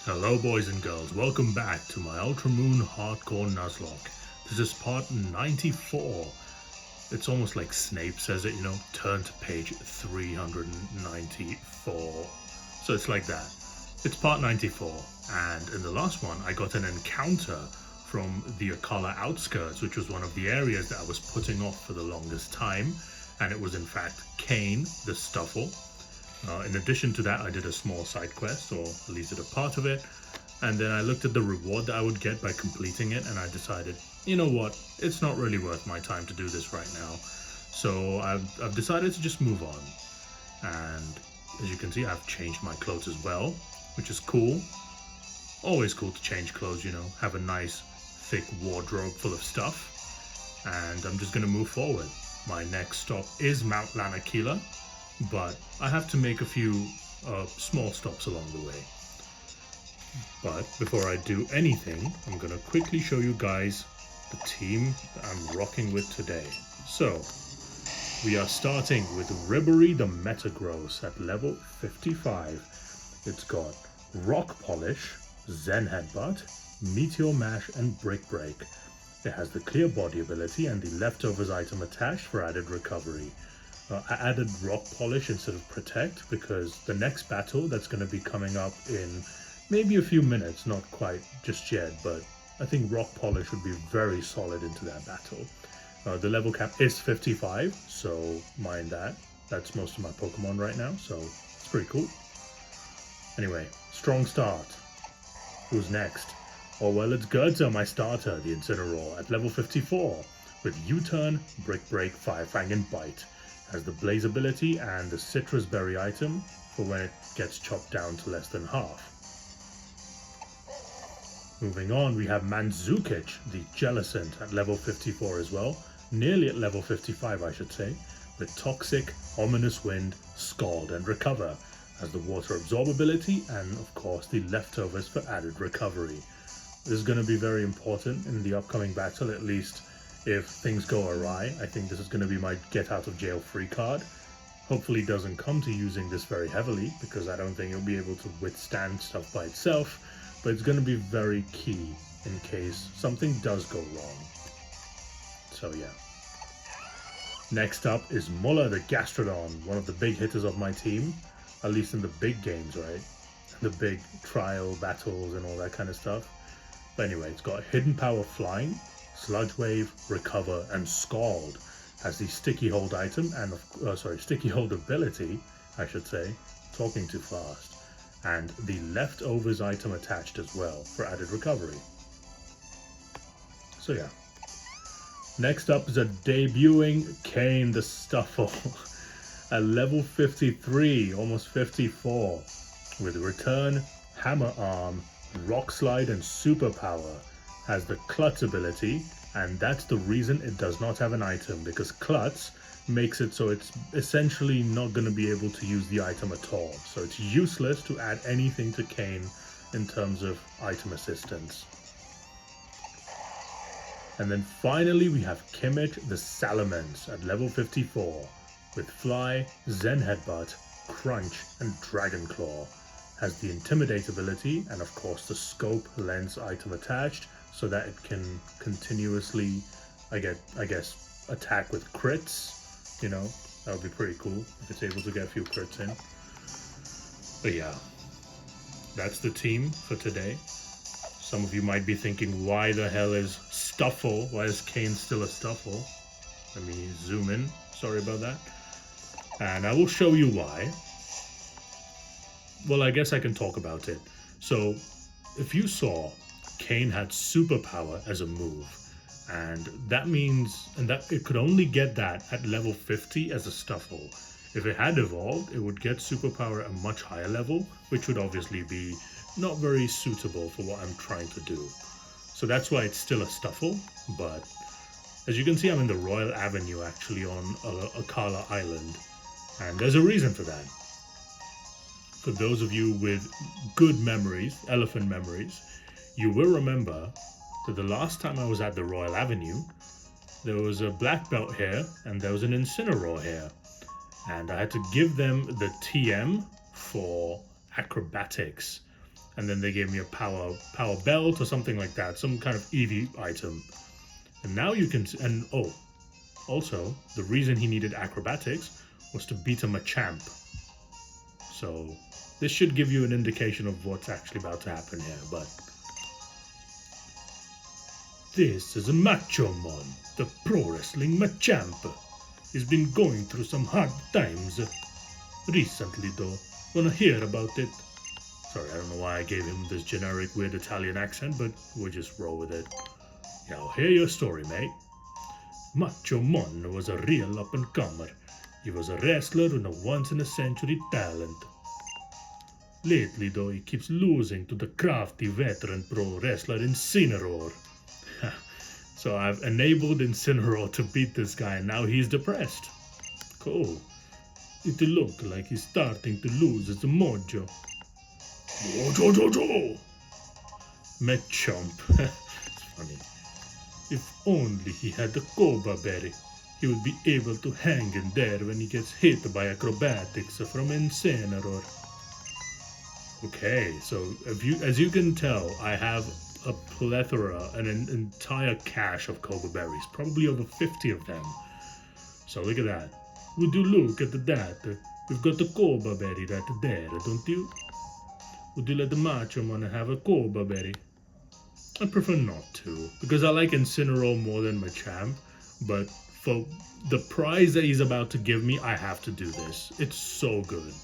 Hello boys and girls, welcome back to my Ultramoon Hardcore Nuzlocke. This is part 94. It's almost like Snape says it, turn to page 394. So it's like that. It's part 94, and in the last one I got an encounter from the Akala outskirts, which was one of the areas that I was putting off for the longest time, and it was in fact Kane, the Stuffle. In addition to that, I did a small side quest, or at least did a part of it, and then I looked at the reward that I would get by completing it, and I decided, you know what, it's not really worth my time to do this right now. So I've decided to just move on. And as you can see, I've changed my clothes as well, which is cool. Always cool to change clothes, have a nice, thick wardrobe full of stuff. And I'm just going to move forward. My next stop is Mount Lanakila, but I have to make a few small stops along the way. But before I do anything, I'm going to quickly show you guys the team that I'm rocking with today. So, we are starting with Ribery the Metagross at level 55. It's got Rock Polish, Zen Headbutt, Meteor Mash, and Brick Break. It has the Clear Body ability and the Leftovers item attached for added recovery. I added Rock Polish instead of Protect because the next battle that's going to be coming up in maybe a few minutes, not quite just yet, but I think Rock Polish would be very solid into that battle. The level cap is 55, so mind that. That's most of my Pokemon right now, so it's pretty cool. Anyway, strong start. Who's next? Oh well, it's Gertza, my starter, the Incineroar, at level 54, with U-Turn, Brick Break, Fire Fang, and Bite. Has the Blaze ability and the Citrus Berry item for when it gets chopped down to less than half. Moving on, we have Manzukic, the Jellicent, at level 54 as well, nearly at level 55 I should say, with Toxic, Ominous Wind, Scald, and Recover. Has the Water Absorb ability and of course the Leftovers for added recovery. This is going to be very important in the upcoming battle, at least if things go awry. I think this is going to be my get out of jail free card. Hopefully it doesn't come to using this very heavily, because I don't think it'll be able to withstand stuff by itself, but it's going to be very key in case something does go wrong. So yeah. Next up is Muller the Gastrodon, one of the big hitters of my team, at least in the big games, right? The big trial battles and all that kind of stuff. But anyway, it's got Hidden Power Flying, Sludge Wave, Recover, and Scald. Has the Sticky Hold item and Sticky Hold ability, I should say, talking too fast, and the Leftovers item attached as well for added recovery. So yeah. Next up is a debuting Kane the Stuffle at level 53, almost 54, with Return, Hammer Arm, Rock Slide, and Superpower. Has the Klutz ability, and that's the reason it does not have an item, because Klutz makes it so it's essentially not going to be able to use the item at all. So it's useless to add anything to Kane in terms of item assistance. And then finally we have Kimmich the Salamence at level 54 with Fly, Zen Headbutt, Crunch, and Dragon Claw. Has the Intimidate ability and of course the Scope Lens item attached, so that it can continuously, I guess, attack with crits. That would be pretty cool if it's able to get a few crits in. But yeah, that's the team for today. Some of you might be thinking, why the hell is Stuffle? Why is Kane still a Stuffle? Let me zoom in. Sorry about that. And I will show you why. Well, I guess I can talk about it. So, if you saw, Kane had Superpower as a move, and that means that it could only get that at level 50 as a Stuffle. If it had evolved, it would get Superpower at a much higher level, which would obviously be not very suitable for what I'm trying to do. So that's why it's still a Stuffle, but as you can see, I'm in the Royal Avenue actually on Akala Island, and there's a reason for that. For those of you with good memories, elephant memories, you will remember that the last time I was at the Royal Avenue, there was a black belt here and there was an Incineroar here. And I had to give them the TM for acrobatics. And then they gave me a power belt or something like that, some kind of EV item. And now you can, and oh, also the reason he needed acrobatics was to beat a Machamp. So this should give you an indication of what's actually about to happen here. But this is a Machomon, the pro wrestling Machamp. He's been going through some hard times recently, though. Wanna hear about it? Sorry, I don't know why I gave him this generic weird Italian accent, but we'll just roll with it. Yeah, I'll hear your story, mate. Machomon was a real up-and-comer. He was a wrestler with a once-in-a-century talent. Lately, though, he keeps losing to the crafty veteran pro wrestler Incineroar. So I've enabled Incineroar to beat this guy, and now he's depressed. Cool. It look like he's starting to lose his mojo. Mojo! Machamp. It's funny. If only he had the Koba Berry, he would be able to hang in there when he gets hit by acrobatics from Incineroar. Okay, so as you can tell, I have a plethora, an entire cache of Koba berries, probably over 50 of them. So look at that. Would you look at that? We've got the Koba berry right there, don't you? Would you let the Machomon have a Koba berry? I prefer not to, because I like Incineroar more than Machamp, but for the prize that he's about to give me, I have to do this. It's so good.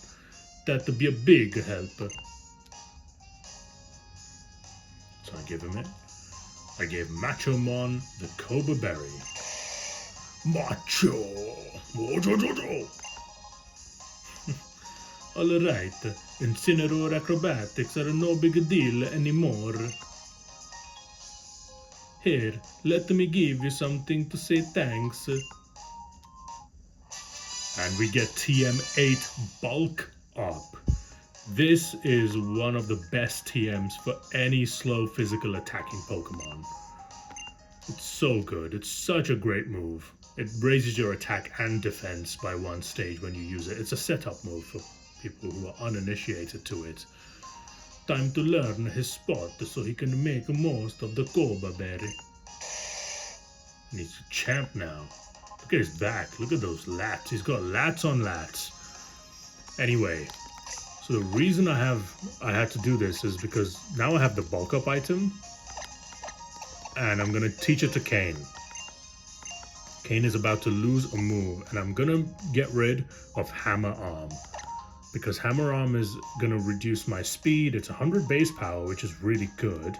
That'd be a big help. So I give him it. I gave Machomon the Koba berry. Macho! Alright, Incineroar acrobatics are no big deal anymore. Here, let me give you something to say thanks. And we get TM8 Bulk Up. This is one of the best TMs for any slow physical attacking Pokemon. It's so good. It's such a great move. It raises your attack and defense by one stage when you use it. It's a setup move for people who are uninitiated to it. Time to learn his spot so he can make most of the Koba berry. And he's a champ now. Look at his back. Look at those lats. He's got lats on lats. Anyway, so the reason I had to do this is because now I have the bulk up item, and I'm gonna teach it to Kane. Kane is about to lose a move, and I'm gonna get rid of Hammer Arm, because Hammer Arm is gonna reduce my speed. It's 100 base power, which is really good.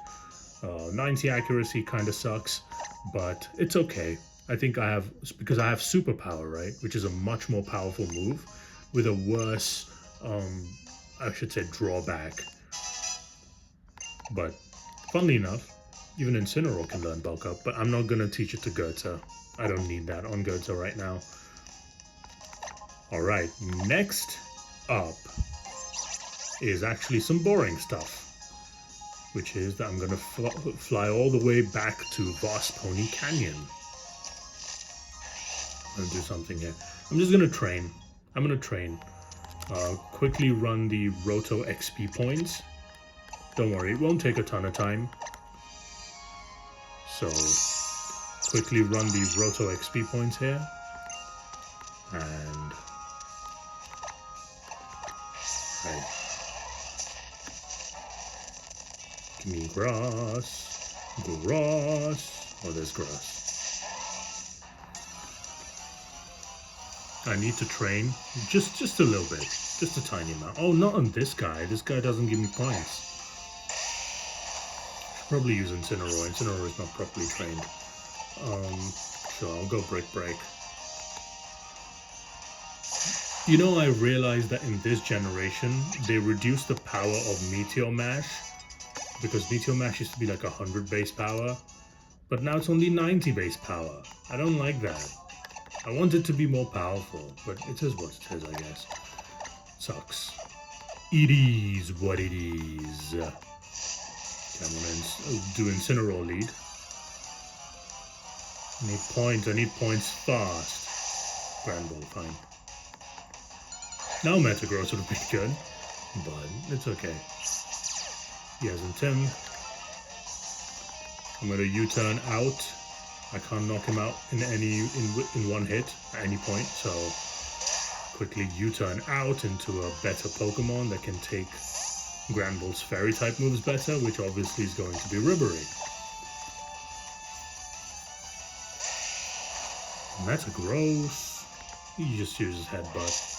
90 accuracy kind of sucks, but it's okay. I think because I have superpower, right, which is a much more powerful move with a worse, I should say, drawback. But funnily enough, even Incineroar can learn bulk up, but I'm not gonna teach it to Goethe. I don't need that on Goethe right now. Alright, next up is actually some boring stuff, which is that I'm gonna fly all the way back to Vast Pony Canyon. I'm gonna do something here. I'm just gonna train. I'm gonna train. Quickly run the Roto XP points. Don't worry, it won't take a ton of time. So, quickly run the Roto XP points here. And... right. Give me grass. Grass. Oh, there's grass. I need to train just a little bit, just a tiny amount. Oh, not on this guy. This guy doesn't give me points. Should probably use Incineroar. Incineroar is not properly trained. Sure, I'll go Break. You know, I realized that in this generation they reduced the power of Meteor Mash, because Meteor Mash used to be like 100 base power, but now it's only 90 base power. I don't like that. I want it to be more powerful, but it is what it is, I guess. Sucks. It is what it is. Okay, I'm gonna do Incineroar lead. I need points fast. Grand Ball, fine. Now Metagross would have been good, but it's okay. He hasn't him. I'm gonna U-turn out. I can't knock him out in one hit at any point, so quickly U-turn out into a better Pokemon that can take Granbull's Fairy type moves better, which obviously is going to be Ribery. Metagross. He just uses Headbutt.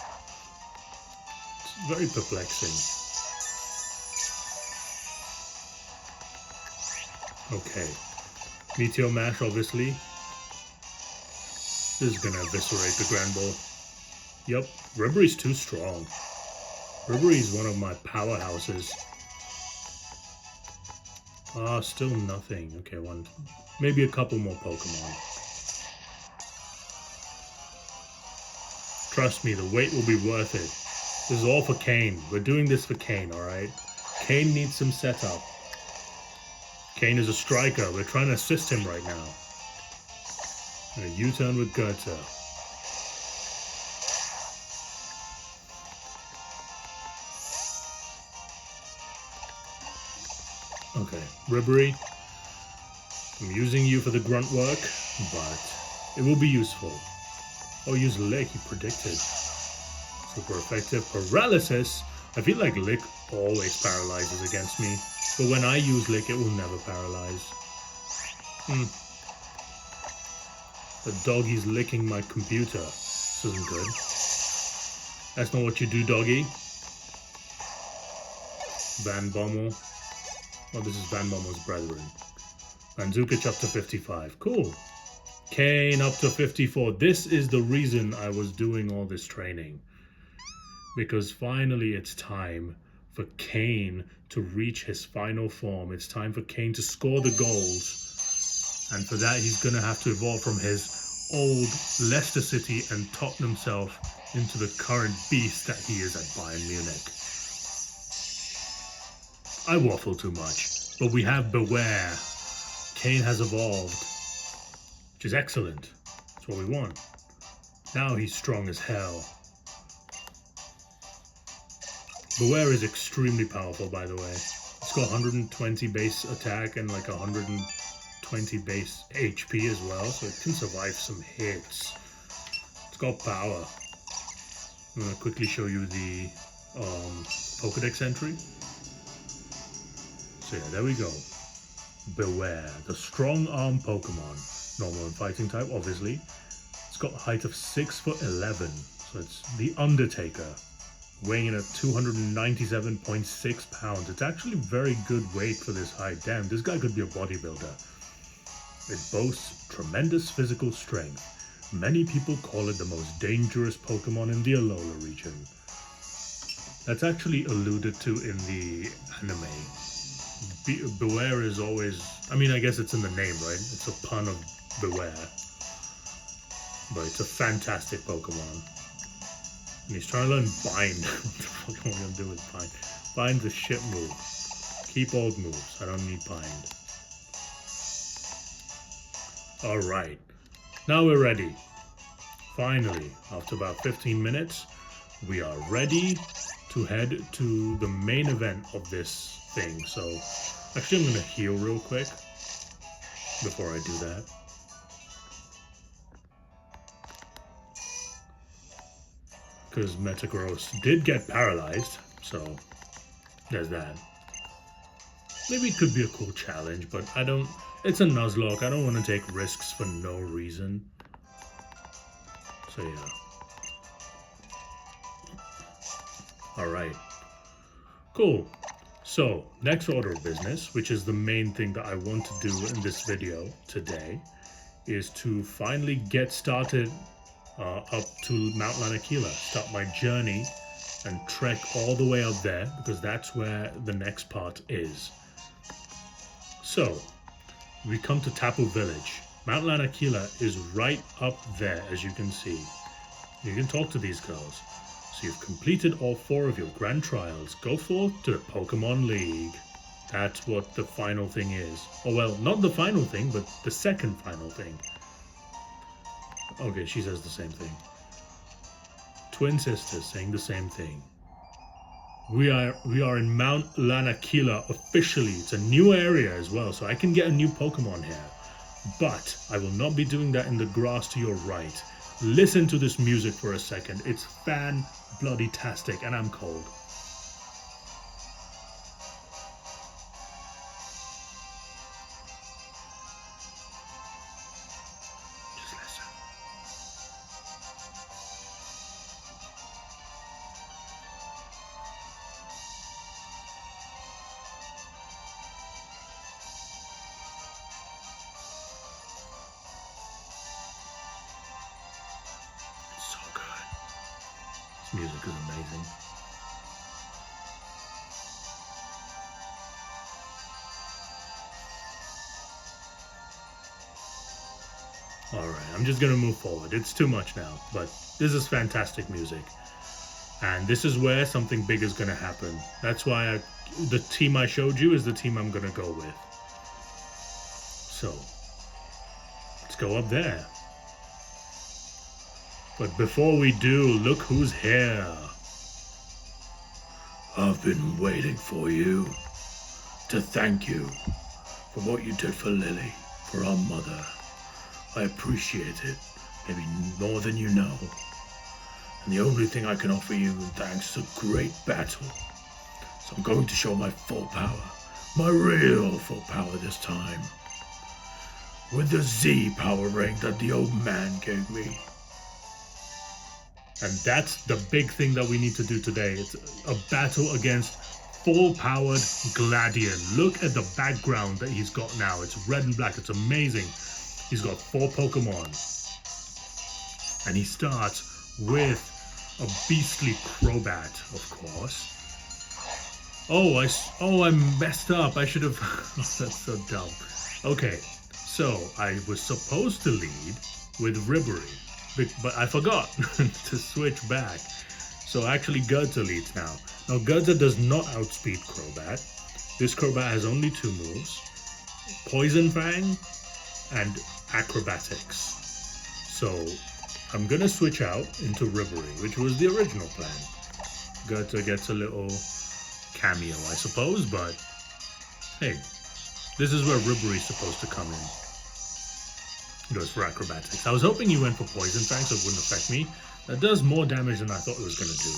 It's very perplexing. Okay. Meteor Mash, obviously. This is gonna eviscerate the Granbull. Yep, Ribery's too strong. Ribery is one of my powerhouses. Still nothing. Okay, maybe a couple more Pokemon. Trust me, the wait will be worth it. This is all for Kane. We're doing this for Kane, alright? Kane needs some setup. Kane is a striker. We're trying to assist him right now. And a U-turn with Goethe. Okay, Ribery, I'm using you for the grunt work, but it will be useful. Oh, use Lick, he predicted. Super effective. Paralysis! I feel like Lick always paralyzes against me, but when I use Lick, it will never paralyze. The doggy's licking my computer. This isn't good. That's not what you do, doggy. Van Bommel. Oh, this is Van Bommel's brethren. Manzuka chapter 55. Cool. Kane up to 54. This is the reason I was doing all this training. Because finally it's time for Kane to reach his final form. It's time for Kane to score the goals. And for that he's going to have to evolve from his old Leicester City and Tottenham self into the current beast that he is at Bayern Munich. I waffle too much, but we have Beware. Kane has evolved, which is excellent. That's what we want. Now he's strong as hell. Beware is extremely powerful, by the way. It's got 120 base attack and like 120 base HP as well, so it can survive some hits. It's got power. I'm going to quickly show you the Pokedex entry. So yeah, there we go. Beware, the strong arm Pokemon. Normal and fighting type, obviously. It's got a height of 6'11", so it's the Undertaker. Weighing in at 297.6 pounds. It's actually very good weight for this height. Damn, this guy could be a bodybuilder. It boasts tremendous physical strength. Many people call it the most dangerous Pokemon in the Alola region. That's actually alluded to in the anime. Beware is always... I mean, I guess it's in the name, right? It's a pun of Beware. But it's a fantastic Pokemon. And he's trying to learn Bind. What the fuck am I going to do with Bind? Bind's a shit move. Keep old moves. I don't need Bind. Alright. Now we're ready. Finally, after about 15 minutes, we are ready to head to the main event of this thing. So, actually I'm going to heal real quick before I do that. Because Metagross did get paralyzed, so there's that. Maybe it could be a cool challenge, but I don't... It's a Nuzlocke, I don't want to take risks for no reason. So yeah. Alright. Cool. So, next order of business, which is the main thing that I want to do in this video today, is to finally get started up to Mount Lanakila, start my journey and trek all the way up there, because that's where the next part is. So, we come to Tapu Village. Mount Lanakila is right up there, as you can see. You can talk to these girls. So you've completed all 4 of your grand trials. Go forth to the Pokemon League. That's what the final thing is. Oh well, not the final thing, but the second final thing. Okay, she says the same thing. Twin sisters saying the same thing. we are in Mount Lanakila officially. It's a new area as well, so I can get a new Pokemon here. But I will not be doing that in the grass to your right. Listen to this music for a second. It's fan-bloody-tastic, and I'm cold. Just listen. It's so good. This music is amazing. Alright, I'm just gonna move forward. It's too much now, but this is fantastic music. And this is where something big is gonna happen. That's why the team I showed you is the team I'm gonna go with. So, let's go up there. But before we do, look who's here. I've been waiting for you to thank you for what you did for Lily, for our mother. I appreciate it, maybe more than you know. And the only thing I can offer you in thanks is a great battle. So I'm going to show my full power, my real full power this time. With the Z power ring that the old man gave me. And that's the big thing that we need to do today. It's a battle against full-powered Gladion. Look at the background that he's got now. It's red and black. It's amazing. He's got 4 Pokemon. And he starts with a beastly Crobat, of course. Oh, I messed up. I should have... That's so dumb. Okay, so I was supposed to lead with Ribery, but I forgot to switch back. So actually Gurza leads now. Now Gurza does not outspeed Crobat. This Crobat has only 2 moves. Poison Fang and Acrobatics. So I'm gonna switch out into Ribery, which was the original plan. Gurza gets a little cameo, I suppose, but hey, this is where Ribery's supposed to come in. It goes for Acrobatics. I was hoping you went for Poison Fang so it wouldn't affect me. That does more damage than I thought it was gonna do.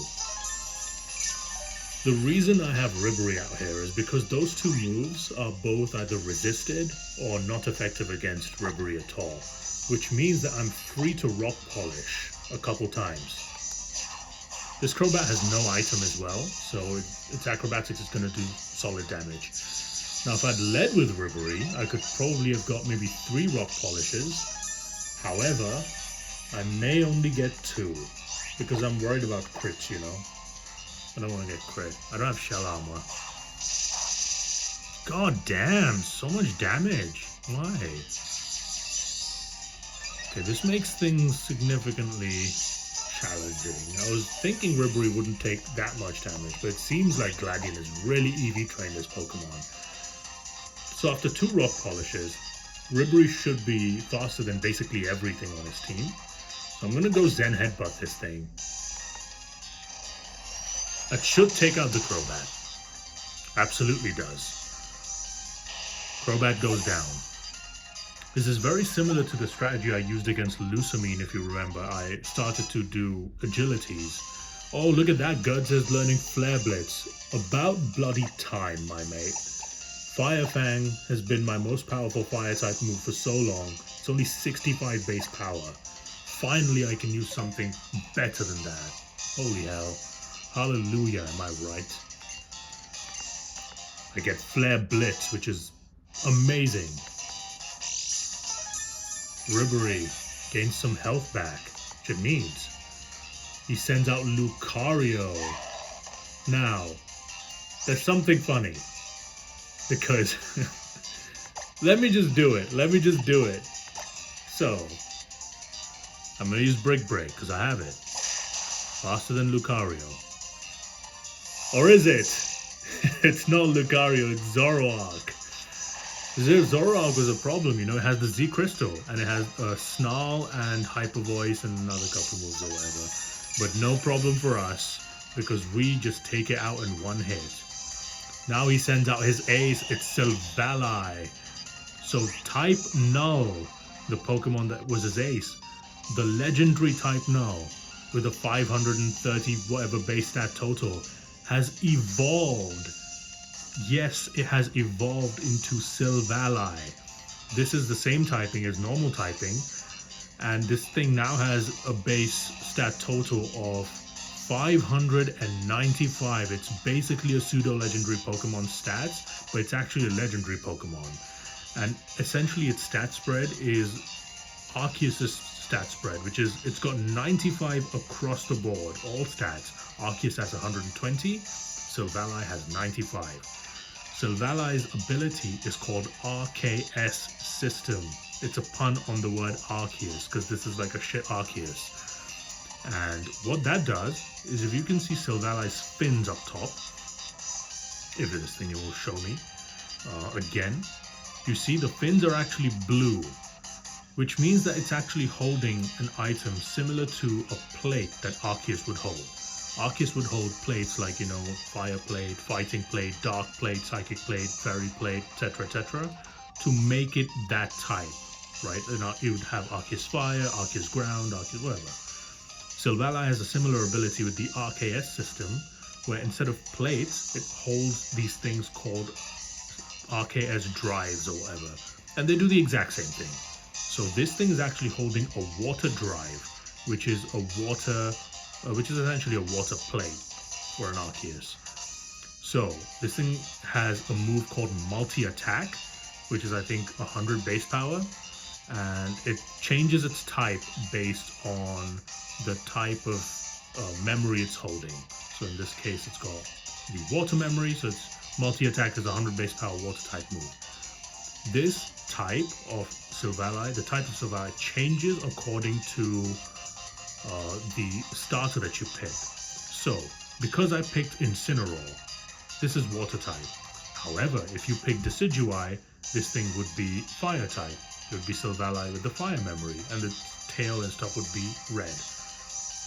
The reason I have Ribery out here is because those 2 moves are both either resisted or not effective against Ribery at all, which means that I'm free to Rock Polish a couple times. This Crobat has no item as well, so its Acrobatics is going to do solid damage. Now if I'd led with Ribery, I could probably have got maybe 3 Rock Polishes. However, I may only get 2, because I'm worried about crits, you know. I don't want to get crit. I don't have shell armor. God damn, so much damage. Why? Okay, this makes things significantly challenging. I was thinking Ribery wouldn't take that much damage, but it seems like Gladion is really EV trained as Pokemon. So after 2 Rock Polishes, Ribery should be faster than basically everything on his team. So I'm gonna go Zen Headbutt this thing. That should take out the Crobat. Absolutely does. Crobat goes down. This is very similar to the strategy I used against Lusamine, if you remember. I started to do agilities. Oh, look at that. Gurza is learning Flare Blitz. About bloody time, my mate. Fire Fang has been my most powerful fire type move for so long. It's only 65 base power. Finally, I can use something better than that. Holy hell. Hallelujah, am I right? I get Flare Blitz, which is amazing. Ribery gains some health back, which it needs. He sends out Lucario. Now, there's something funny. Because, let me just do it. So, I'm going to use Brick Break, because I have it. Faster than Lucario. Or is it? It's not Lucario, it's Zoroark. Zoroark was a problem, you know, it has the Z Crystal, and it has Snarl and Hyper Voice and another couple moves or whatever. But no problem for us. because we just take it out in one hit. Now he sends out his ace, it's Silvally. So type Null, the Pokemon that was his ace, the legendary type Null, with a 530 whatever base stat total, has evolved. Yes, it has evolved into Silvally. This is the same typing as normal typing, and this thing now has a base stat total of 595. It's basically a pseudo-legendary Pokemon stats, but it's actually a legendary Pokemon. And essentially its stat spread is Arceus' stat spread, which is, it's got 95 across the board, all stats. Arceus has 120, Silvally has 95. Silvally's ability is called RKS System. It's a pun on the word Arceus, because this is like a shit Arceus. And what that does is, if you can see Silvally's fins up top, if this thing will show me, again, you see the fins are actually blue, which means that it's actually holding an item similar to a plate that Arceus would hold. Arceus would hold plates like, you know, fire plate, fighting plate, dark plate, psychic plate, fairy plate, etc., to make it that type, right? And it would have Arceus fire, Arceus ground, Arceus whatever. Silvally has a similar ability with the RKS system, where instead of plates, it holds these things called RKS drives or whatever, and they do the exact same thing. So this thing is actually holding a water drive, which is essentially a water plate for an Arceus. So this thing has a move called multi-attack, which is I think 100 base power, and it changes its type based on the type of memory it's holding. So in this case, it's got the water memory, so its multi-attack is 100 base power water type move. This type of Silvally, the type of Silvally, changes according to the starter that you pick. So because I picked Incineroar, this is water type. However, if you pick Decidueye, this thing would be fire type. It would be Silvally with the fire memory, and the tail and stuff would be red.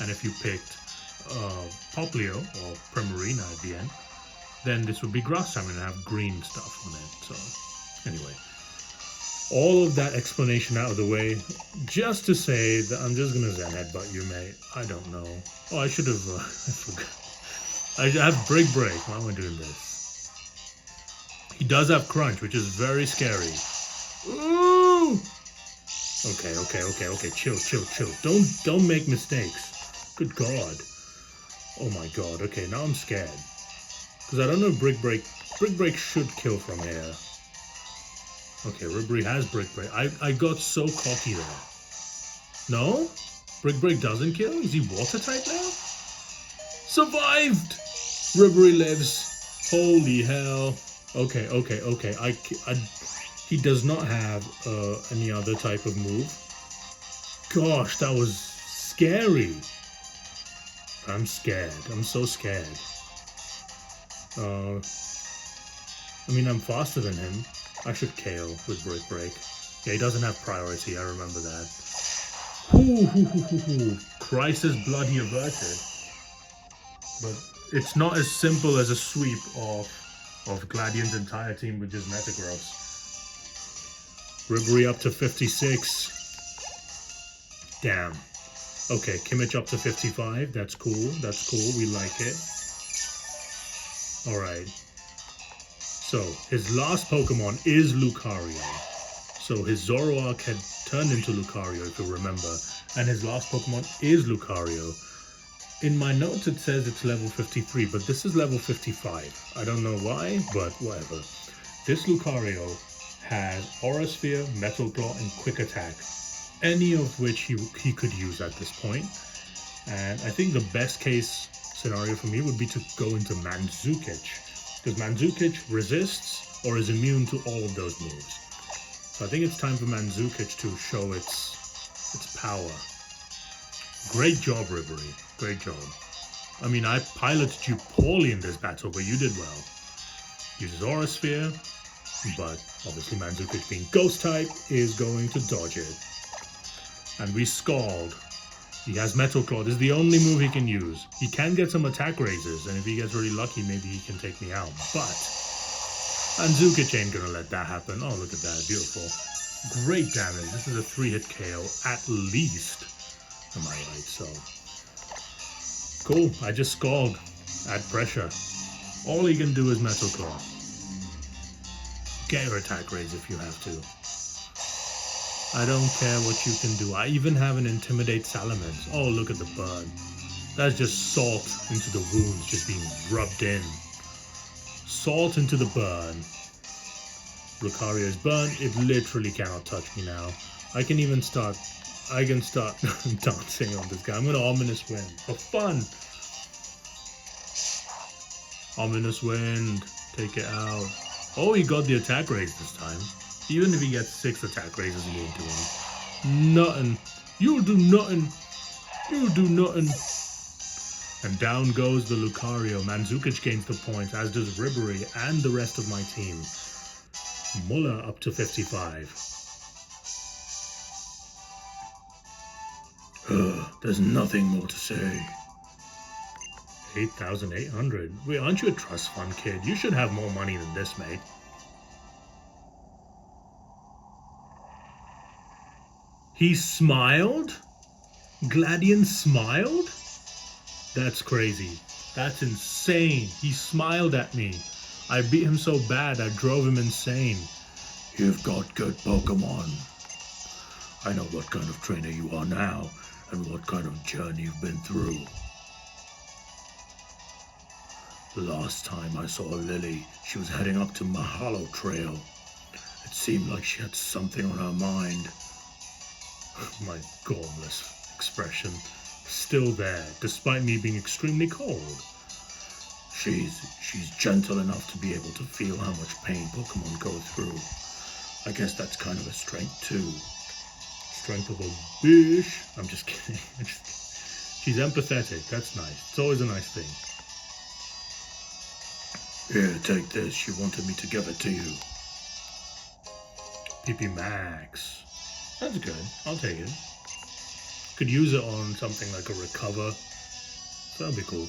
And if you picked Popplio or Primarina at the end, then this would be grass type and have green stuff on it. So anyway, all of that explanation out of the way, just to say that I'm just gonna Zen headbutt you, mate. I don't know. Oh, I should have. I forgot. I have Break. Why am I doing this? He does have Crunch, which is very scary. Ooh! Okay. Chill. Don't make mistakes. Good God. Oh my God. Okay, now I'm scared. Because I don't know if Brick Break should kill from here. Okay, Ribery has Brick Break. I got so cocky there. No? Brick Break doesn't kill? Is he water type now? Survived! Ribery lives. Holy hell. Okay. He does not have any other type of move. Gosh, that was scary. I'm scared. I'm so scared. I mean, I'm faster than him. I should KO with Brick Break. Yeah, he doesn't have priority, I remember that. Crisis bloody averted. But it's not as simple as a sweep of Gladion's entire team with just Metagross. Ribery up to 56. Damn. Okay, Kimmich up to 55. That's cool. We like it. Alright. So, his last Pokemon is Lucario. So, his Zoroark had turned into Lucario, if you remember. And his last Pokemon is Lucario. In my notes, it says it's level 53, but this is level 55. I don't know why, but whatever. This Lucario has Aura Sphere, Metal Claw, and Quick Attack. Any of which he could use at this point. And I think the best case scenario for me would be to go into Manzukic. Because Manzukic resists or is immune to all of those moves. So I think it's time for Manzukic to show its power. Great job, Ribery. Great job. I mean, I piloted you poorly in this battle, but you did well. Uses Aura Sphere, but obviously Manzukic being Ghost type is going to dodge it. And we Scald. He has Metal Claw. This is the only move he can use. He can get some attack raises, and if he gets really lucky, maybe he can take me out. But Anzukic ain't gonna let that happen. Oh, look at that. Beautiful. Great damage. This is a 3-hit KO at least. Am I right? So cool. I just scored. Add pressure. All he can do is Metal Claw. Get your attack raise if you have to. I don't care what you can do. I even have an Intimidate Salamence. Oh, look at the burn. That's just salt into the wounds just being rubbed in. Salt into the burn. Lucario's burn. It literally cannot touch me now. I can start dancing on this guy. I'm gonna Ominous Wind for fun. Ominous Wind. Take it out. Oh, he got the attack raise this time. Even if he gets 6 attack raises, he ain't doing nothing. You'll do nothing. You'll do nothing. And down goes the Lucario. Mandzukic gains the points, as does Ribery and the rest of my team. Muller up to 55. There's nothing more to say. 8,800. Wait, aren't you a trust fund kid? You should have more money than this, mate. He smiled? Gladion smiled? That's crazy. That's insane. He smiled at me. I beat him so bad I drove him insane. You've got good Pokemon. I know what kind of trainer you are now and what kind of journey you've been through. Last time I saw Lily, she was heading up to Mahalo Trail. It seemed like she had something on her mind. My gormless expression still there, despite me being extremely cold. She's gentle enough to be able to feel how much pain Pokemon go through. I guess that's kind of a strength too. Strength of a bitch. I'm just kidding. She's empathetic. That's nice. It's always a nice thing. Here, take this. She wanted me to give it to you. PP Max. That's good. I'll take it. Could use it on something like a Recover. That'd be cool.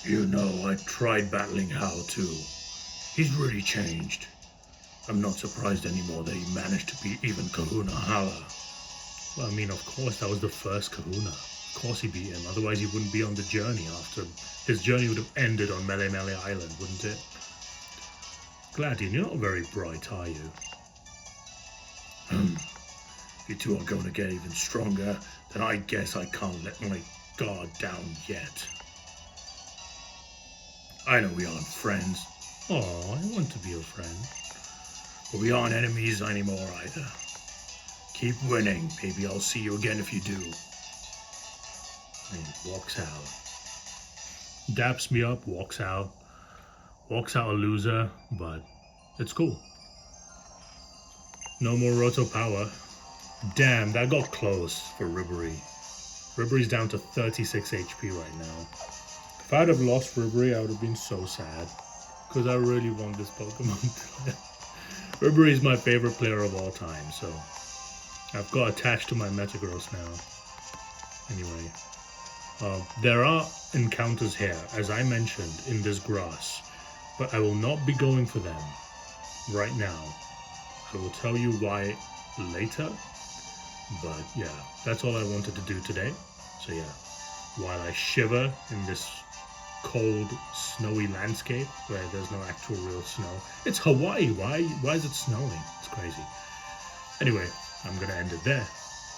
You know, I tried battling Hao too. He's really changed. I'm not surprised anymore that he managed to beat even Kahuna Hala. Well, I mean, of course, that was the first Kahuna. Of course he beat him, otherwise he wouldn't be on the journey after. His journey would have ended on Mele Mele Island, wouldn't it? Gladion, you're not very bright, are you? You two are going to get even stronger, then I guess I can't let my guard down yet. I know we aren't friends. Oh, I want to be your friend. But we aren't enemies anymore either. Keep winning. Maybe I'll see you again if you do. And he walks out. Daps me up, walks out. Walks out a loser, but it's cool. No more Roto Power. Damn, that got close for Ribery. Ribery's down to 36 HP right now. If I'd have lost Ribery, I would have been so sad. Because I really want this Pokemon to live. Ribery is my favorite player of all time, so I've got attached to my Metagross now. Anyway, there are encounters here, as I mentioned, in this grass, but I will not be going for them right now. I will tell you why later, but yeah, that's all I wanted to do today. So yeah, while I shiver in this cold, snowy landscape where there's no actual real snow. It's Hawaii. Why is it snowing? It's crazy. Anyway, I'm gonna end it there.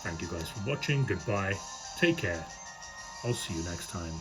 Thank you guys for watching. Goodbye. Take care. I'll see you next time.